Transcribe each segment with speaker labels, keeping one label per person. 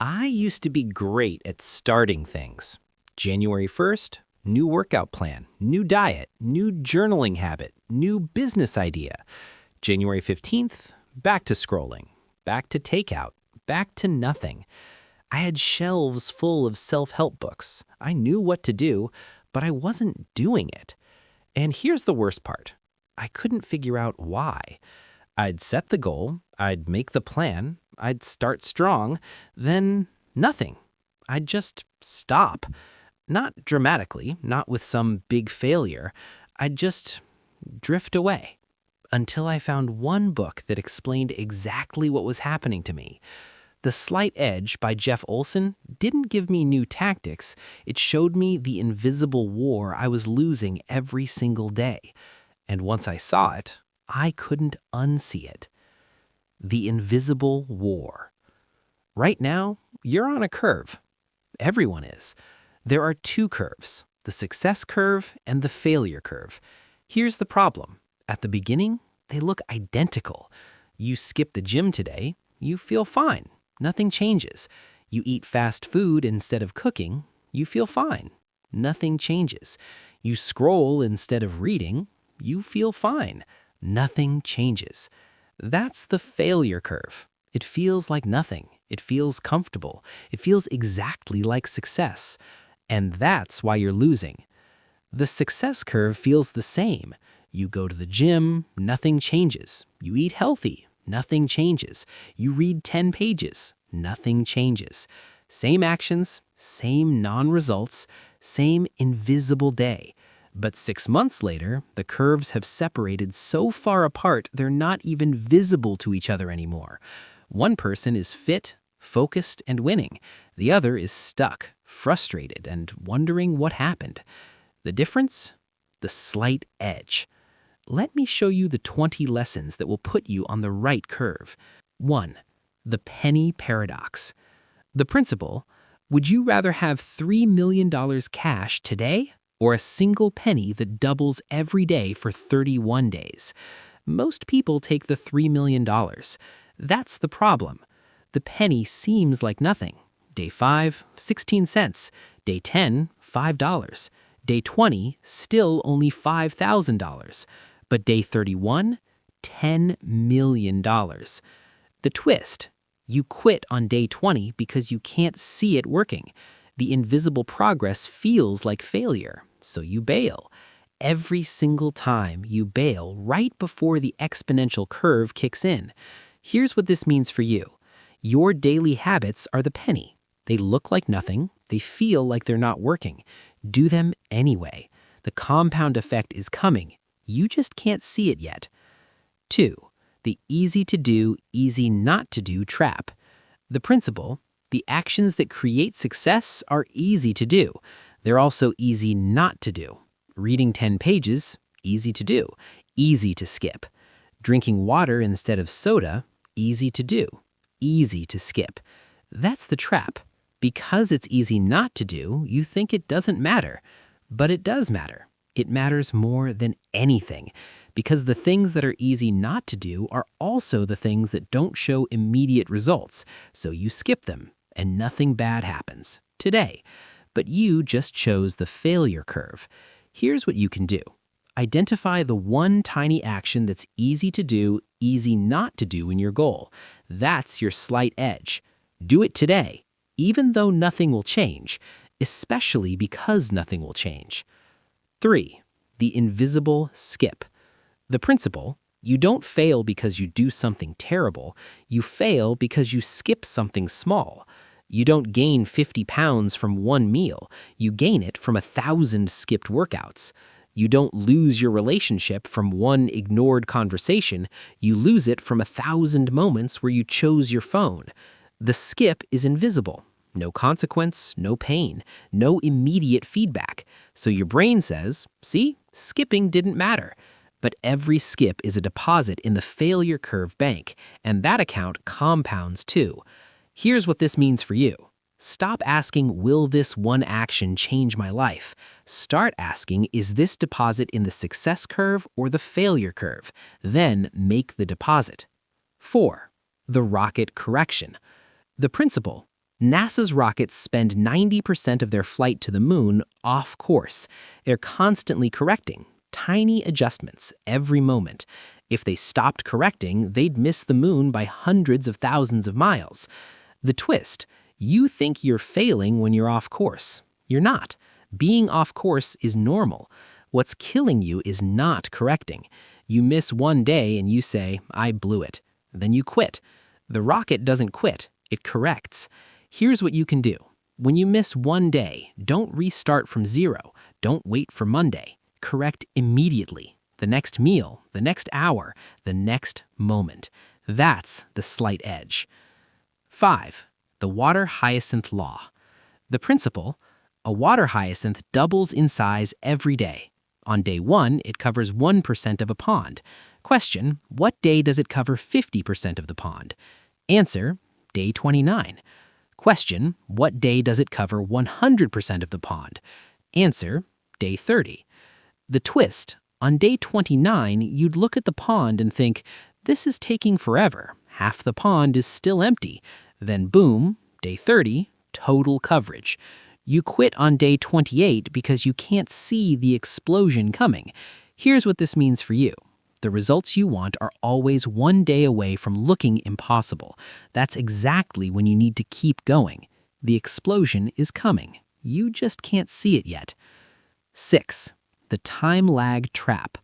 Speaker 1: I used to be great at starting things. January 1st, new workout plan, new diet, new journaling habit, new business idea. January 15th, back to scrolling, back to takeout, back to nothing. I had shelves full of self-help books. I knew what to do, but I wasn't doing it. And here's the worst part. I couldn't figure out why. I'd set the goal, I'd make the plan, I'd start strong, then nothing. I'd just stop. Not dramatically, not with some big failure. I'd just drift away. Until I found one book that explained exactly what was happening to me. The Slight Edge by Jeff Olson didn't give me new tactics. It showed me the invisible war I was losing every single day. And once I saw it, I couldn't unsee it. The invisible war. Right now, you're on a curve. Everyone is. There are two curves, the success curve and the failure curve. Here's the problem. At the beginning, they look identical. You skip the gym today, you feel fine. Nothing changes. You eat fast food instead of cooking, you feel fine. Nothing changes. You scroll instead of reading, you feel fine. Nothing changes. That's the failure curve. It feels like nothing. It feels comfortable. It feels exactly like success. And that's why you're losing. The success curve feels the same. You go to the gym, nothing changes. You eat healthy, nothing changes. You read 10 pages, nothing changes. Same actions, same non-results, same invisible day. But 6 months later, the curves have separated so far apart they're not even visible to each other anymore. One person is fit, focused, and winning. The other is stuck, frustrated, and wondering what happened. The difference? The slight edge. Let me show you the 20 lessons that will put you on the right curve. 1. The penny paradox. The principle: would you rather have $3 million cash today or a single penny that doubles every day for 31 days? Most people take the $3 million. That's the problem. The penny seems like nothing. Day 5, 16 cents. Day 10, $5. Day 20, still only $5,000. But day 31, $10 million. The twist: you quit on day 20 because you can't see it working. The invisible progress feels like failure, so you bail. Every single time you bail right before the exponential curve kicks in. Here's what this means for you. Your daily habits are the penny. They look like nothing. They feel like they're not working. Do them anyway. The compound effect is coming. You just can't see it yet. 2. The easy to do, easy not to do trap. The principle: the actions that create success are easy to do. They're also easy not to do. Reading 10 pages, easy to do, easy to skip. Drinking water instead of soda, easy to do, easy to skip. That's the trap. Because it's easy not to do, you think it doesn't matter. But it does matter. It matters more than anything, because the things that are easy not to do are also the things that don't show immediate results, so you skip them, and nothing bad happens today. But you just chose the failure curve. Here's what you can do. Identify the one tiny action that's easy to do, easy not to do in your goal. That's your slight edge. Do it today, even though nothing will change, especially because nothing will change. 3. The invisible skip. The principle: you don't fail because you do something terrible. You fail because you skip something small. You don't gain 50 pounds from one meal. You gain it from 1,000 skipped workouts. You don't lose your relationship from one ignored conversation. You lose it from 1,000 moments where you chose your phone. The skip is invisible. No consequence, no pain, no immediate feedback. So your brain says, see, skipping didn't matter. But every skip is a deposit in the failure curve bank, and that account compounds too. Here's what this means for you. Stop asking, will this one action change my life? Start asking, is this deposit in the success curve or the failure curve? Then make the deposit. 4. The rocket correction. The principle:
Speaker 2: NASA's rockets spend 90% of their flight to the moon off course. They're constantly correcting, tiny adjustments every moment. If they stopped correcting, they'd miss the moon by hundreds of thousands of miles. The twist: you think you're failing when you're off course. You're not. Being off course is normal. What's killing you is not correcting. You miss one day and you say, "I blew it." Then you quit. The rocket doesn't quit, it corrects. Here's what you can do. When you miss one day, don't restart from zero. Don't wait for Monday. Correct immediately. The next meal, the next hour, the next moment. That's the slight edge. 5. The water hyacinth law. The principle: a water hyacinth doubles in size every day. On day 1, it covers 1% of a pond. Question: what day does it cover 50% of the pond? Answer: day 29. Question: what day does it cover 100% of the pond? Answer: day 30. The twist: on day 29, you'd look at the pond and think, "This is taking forever. Half the pond is still empty." Then boom, day 30, total coverage. You quit on day 28 because you can't see the explosion coming. Here's what this means for you. The results you want are always one day away from looking impossible. That's exactly when you need to keep going. The explosion is coming. You just can't see it yet. 6. The time lag trap.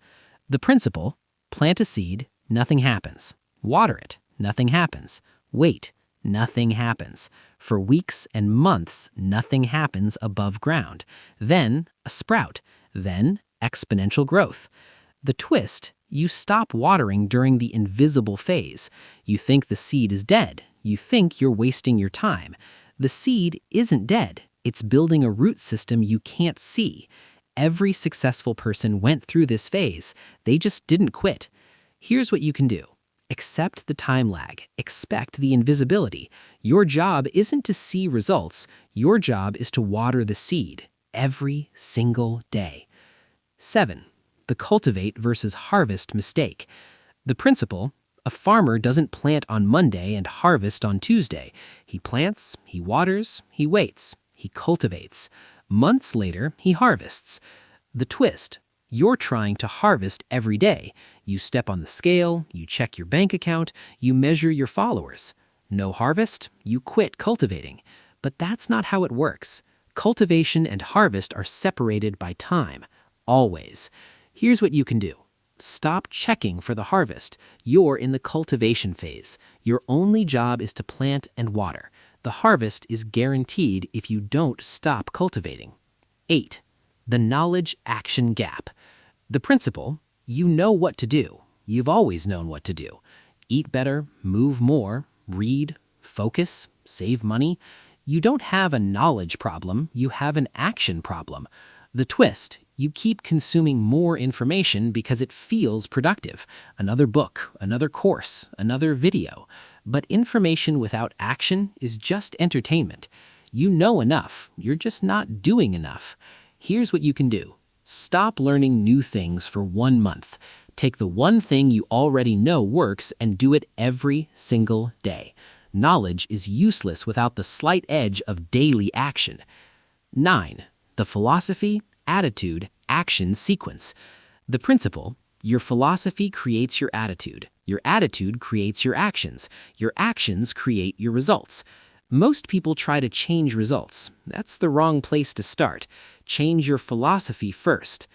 Speaker 2: The principle: plant a seed, nothing happens. Water it, nothing happens. Wait, nothing happens. For weeks and months, nothing happens above ground. Then a sprout. Then exponential growth. The twist: you stop watering during the invisible phase. You think the seed is dead. You think you're wasting your time. The seed isn't dead. It's building a root system you can't see. Every successful person went through this phase. They just didn't quit. Here's what you can do. Accept the time lag. Expect the invisibility. Your job isn't to see results. Your job is to water the seed every single day. 7. The cultivate versus harvest mistake. The principle: a farmer doesn't plant on Monday and harvest on Tuesday. He plants, he waters, he waits, he cultivates. Months later, he harvests. The twist: you're trying to harvest every day. You step on the scale, you check your bank account, you measure your followers. No harvest, you quit cultivating. But that's not how it works. Cultivation and harvest are separated by time. Always. Here's what you can do. Stop checking for the harvest. You're in the cultivation phase. Your only job is to plant and water. The harvest is guaranteed if you don't stop cultivating. 8. The knowledge-action gap. The principle: you know what to do. You've always known what to do. Eat better, move more, read, focus, save money. You don't have a knowledge problem, you have an action problem. The twist: you keep consuming more information because it feels productive. Another book, another course, another video. But information without action is just entertainment. You know enough, you're just not doing enough. Here's what you can do. Stop learning new things for 1 month. Take the one thing you already know works and do it every single day. Knowledge is useless without the slight edge of daily action. 9. The philosophy, attitude, action sequence. The principle: your philosophy creates your attitude creates your actions create your results. Most people try to change results. That's the wrong place to start. Change your philosophy first.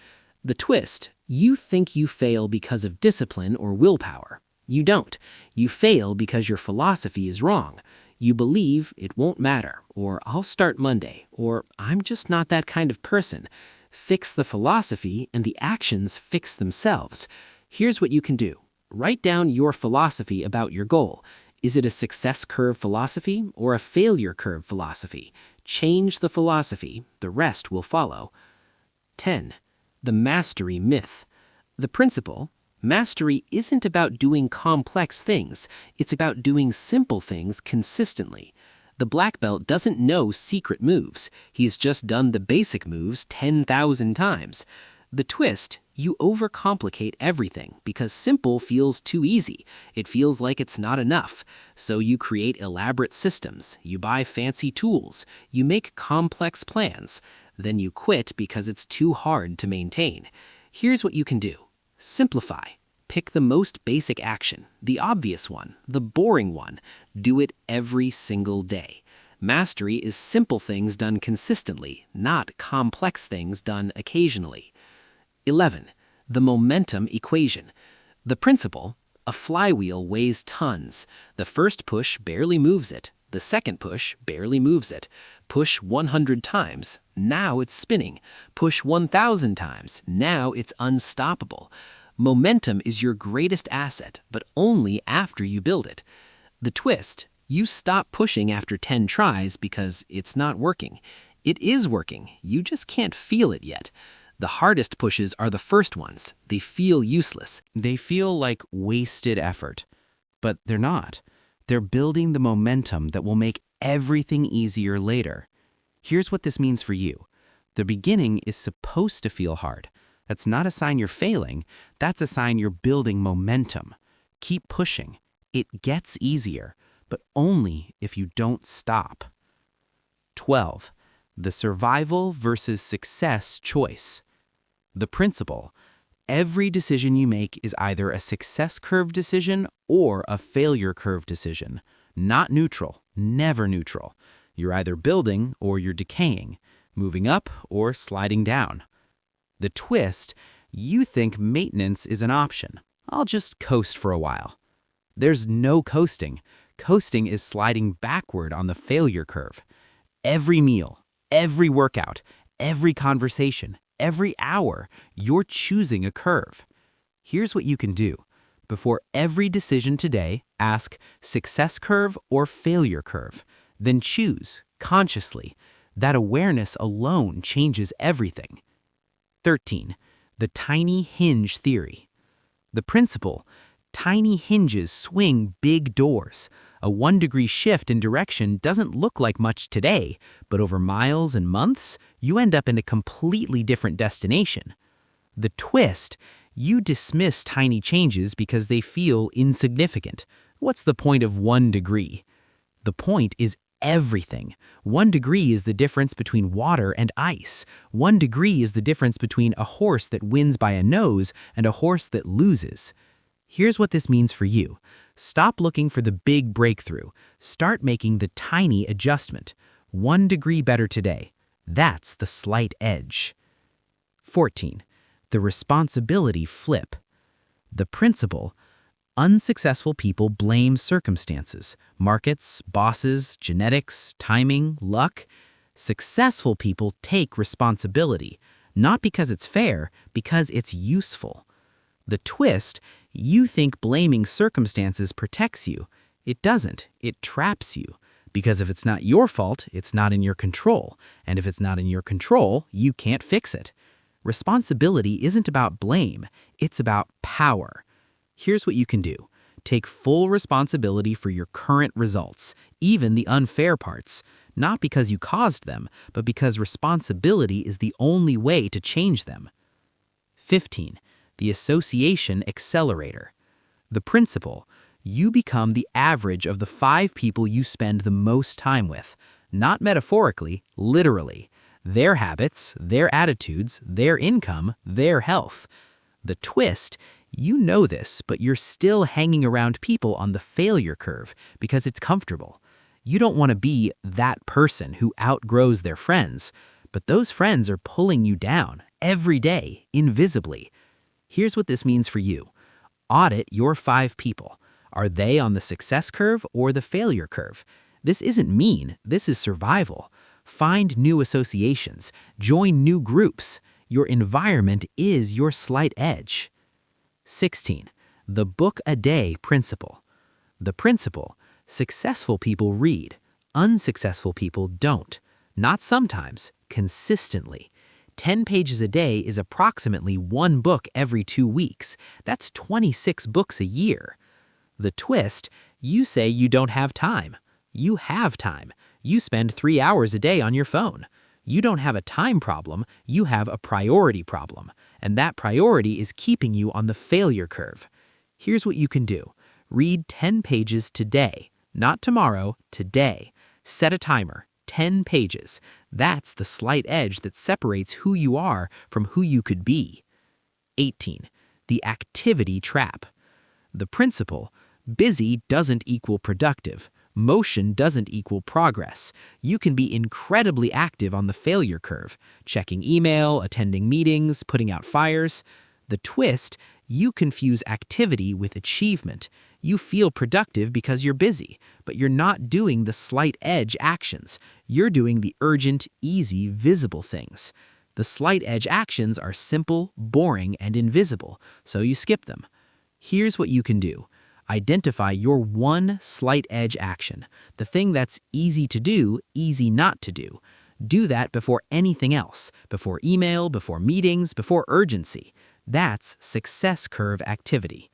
Speaker 2: The twist: you think you fail because of discipline or willpower. You don't. You fail because your philosophy is wrong. You believe it won't matter, or I'll start Monday, or I'm just not that kind of person. Fix the philosophy and the actions fix themselves. Here's what you can do. Write down your philosophy about your goal. Is it a success curve philosophy or a failure curve philosophy? Change the philosophy, the rest will follow. 10. The mastery myth. The principle: mastery isn't about doing complex things, it's about doing simple things consistently. The black belt doesn't know secret moves, he's just done the basic moves 10,000 times. The twist, you overcomplicate everything because simple feels too easy. It feels like it's not enough. So you create elaborate systems, you buy fancy tools, you make complex plans. Then you quit because it's too hard to maintain. Here's what you can do. Simplify. Pick the most basic action, the obvious one, the boring one. Do it every single day. Mastery is simple things done consistently, not complex things done occasionally. 11. The momentum equation. The principle, a flywheel weighs tons. The first push barely moves it. The second push barely moves it. Push 100 times, now it's spinning. Push 1,000 times, now it's unstoppable. Momentum is your greatest asset, but only after you build it. The twist, you stop pushing after 10 tries because it's not working. It is working, you just can't feel it yet. The hardest pushes are the first ones. They feel useless.
Speaker 1: They feel like wasted effort, but they're not. They're building the momentum that will make everything easier later. Here's what this means for you. The beginning is supposed to feel hard. That's not a sign you're failing. That's a sign you're building momentum. Keep pushing. It gets easier, but only if you don't stop. 12. The survival versus success choice. The principle, every decision you make is either a success curve decision or a failure curve decision. Not neutral, never neutral. You're either building or you're decaying, moving up or sliding down. The twist, you think maintenance is an option. I'll just coast for a while. There's no coasting. Coasting is sliding backward on the failure curve. Every meal, every workout, every conversation, every hour, you're choosing a curve. Here's what you can do. Before every decision today, ask success curve or failure curve. Then choose consciously. That awareness alone changes everything. 13. The tiny hinge theory. The principle, tiny hinges swing big doors. A 1-degree shift in direction doesn't look like much today, but over miles and months, you end up in a completely different destination. The twist, you dismiss tiny changes because they feel insignificant. What's the point of 1 degree? The point is everything. 1 degree is the difference between water and ice. 1 degree is the difference between a horse that wins by a nose and a horse that loses. Here's what this means for you. Stop looking for the big breakthrough. Start making the tiny adjustment. 1 degree better today. That's the slight edge. 14. The responsibility flip. The principle, unsuccessful people blame circumstances, markets, bosses, genetics, timing, luck. Successful people take responsibility, not because it's fair, because it's useful. The twist, you think blaming circumstances protects you. It doesn't. It traps you. Because if it's not your fault, it's not in your control. And if it's not in your control, you can't fix it. Responsibility isn't about blame. It's about power. Here's what you can do. Take full responsibility for your current results, even the unfair parts. Not because you caused them, but because responsibility is the only way to change them. 15. The association accelerator. The principle, you become the average of the 5 people you spend the most time with. Not metaphorically, literally. Their habits, their attitudes, their income, their health. The twist, you know this, but you're still hanging around people on the failure curve because it's comfortable. You don't want to be that person who outgrows their friends, but those friends are pulling you down every day, invisibly. Here's what this means for you. Audit your 5 people. Are they on the success curve or the failure curve? This isn't mean, this is survival. Find new associations, join new groups. Your environment is your slight edge. 16. The book a day principle. The principle, successful people read, unsuccessful people don't. Not sometimes, consistently. 10 pages a day is approximately 1 book every 2 weeks. That's 26 books a year. The twist, you say you don't have time. You have time. You spend 3 hours a day on your phone.
Speaker 2: You don't have a time problem, you have a priority problem, and that priority is keeping you on the failure curve. Here's what you can do. Read 10 pages today, not tomorrow, today. Set a timer, 10 pages. That's the slight edge that separates who you are from who you could be. 18. The activity trap. The principle: busy doesn't equal productive. Motion doesn't equal progress. You can be incredibly active on the failure curve, checking email, attending meetings, putting out fires. The twist: you confuse activity with achievement. You feel productive because you're busy, but you're not doing the slight edge actions. You're doing the urgent, easy, visible things. The slight edge actions are simple, boring, and invisible, so you skip them. Here's what you can do. Identify your one slight edge action, the thing that's easy to do, easy not to do. Do that before anything else, before email, before meetings, before urgency. That's success curve activity.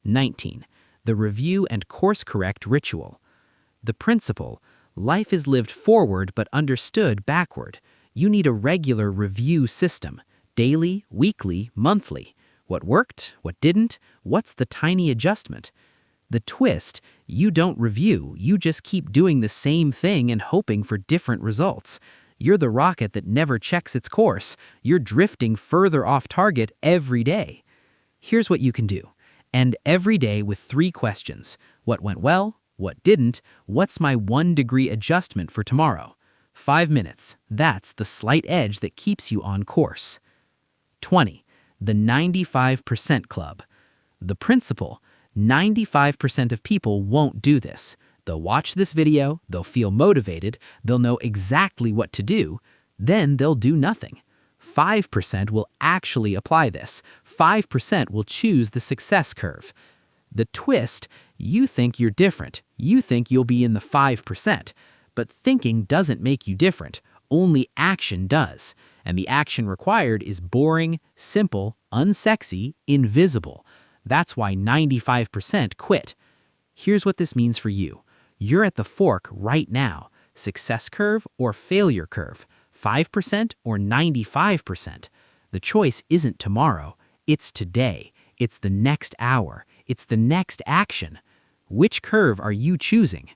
Speaker 2: 19. The review and course correct ritual. The principle: life is lived forward but understood backward. You need a regular review system, daily, weekly, monthly. What worked? What didn't? What's the tiny adjustment? The twist: you don't review, you just keep doing the same thing and hoping for different results. You're the rocket that never checks its course. You're drifting further off target every day. Here's what you can do. End every day with 3 questions. What went well? What didn't? What's my 1-degree adjustment for tomorrow? 5 minutes. That's the slight edge that keeps you on course. 20. The 95% club. The principle: 95% of people won't do this. They'll watch this video, they'll feel motivated, they'll know exactly what to do, then they'll do nothing. 5% will actually apply this. 5% will choose the success curve. The twist: you think you're different. You think you'll be in the 5%. But thinking doesn't make you different. Only action does. And the action required is boring, simple, unsexy, invisible. That's why 95% quit. Here's what this means for you. You're at the fork right now. Success curve or failure curve. 5% or 95%. The choice isn't tomorrow. It's today. It's the next hour. It's the next action. Which curve are you choosing?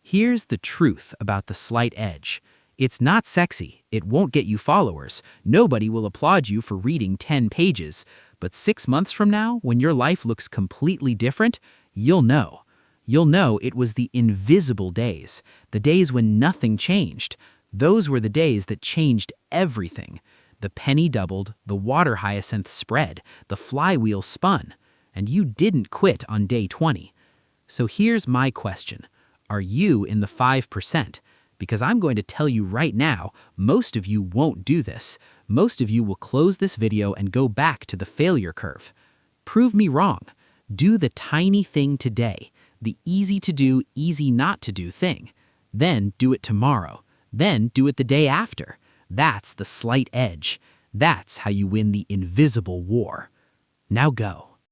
Speaker 2: Here's the truth about the slight edge. It's not sexy. It won't get you followers. Nobody will applaud you for reading 10 pages. But 6 months from now, when your life looks completely different, you'll know. You'll know it was the invisible days, the days when nothing changed. Those were the days that changed everything. The penny doubled, the water hyacinth spread, the flywheel spun. And you didn't quit on day 20. So here's my question. Are you in the 5%? Because I'm going to tell you right now, most of you won't do this. Most of you will close this video and go back to the failure curve. Prove me wrong. Do the tiny thing today, the easy to do, easy not to do thing. Then do it tomorrow. Then do it the day after. That's the slight edge. That's how you win the invisible war. Now go.